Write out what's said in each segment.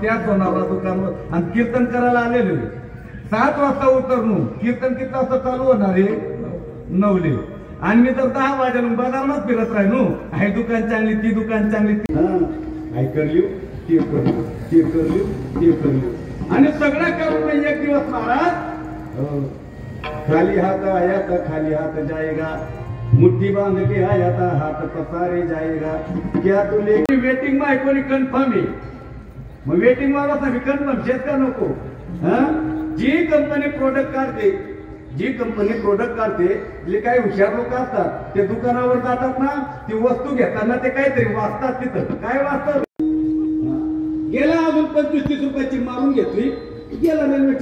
त्याच होणारा दुकानवर आणि कीर्तन करायला आलेलो 7 वाजता उतरणू कीर्तन किती वाजता चालू होणार आहे 9ले आणि मी तर 10 वाजेला बाजारात फिरत राहिलो हे दुकान चांगली ती दुकान चांगली काय करली ते करली ते करली ते करली आणि सगळं करून एक दिवस महाराज खाली हाथ आया था खाली हाथ जाएगा मुट्ठी बांध के आया था हाथ पसारे जाएगा क्या तुले वेटिंग में कोणी कन्फर्म आहे मग वेटिंग वाला सांग कन्फर्म शेत का नको जी कंपनी प्रोडक्ट काढते जी कंपनी प्रोडक्ट काढते जे काही हुशार लोक असतात ते दुकानावर जातात ना ती वस्तू घेताना ते काहीतरी वाचतात तिथं काय वाचतात गेला अजून 25-30 रुपयाची मारून घेतली गेला रेल्वे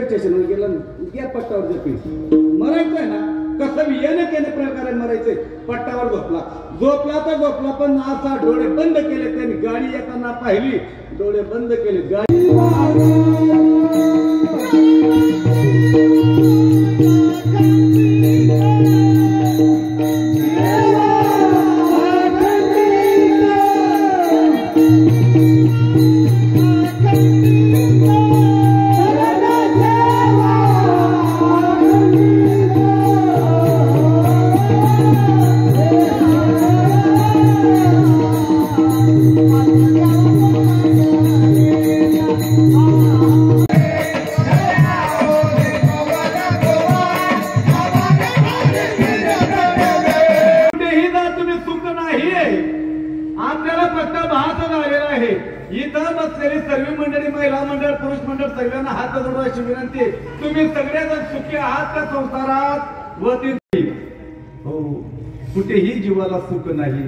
स्टेशनवर गेला या पट्टावर जपी मरायचंय ना कसं येणं केल्या प्रकारे मरायचंय पट्टावर झोपला तर झोपला पण असा डोळे बंद केले त्यांनी गाडी येताना पाहिली डोळे बंद केले गाडी इथं बसलेली सर्व मंडळी महिला मंडळ पुरुष मंडळ सगळ्यांना हात जोडवायची विनंती तुम्ही सगळेजण सुखी आहात का संसारात व हो कुठेही जीवाला सुख नाही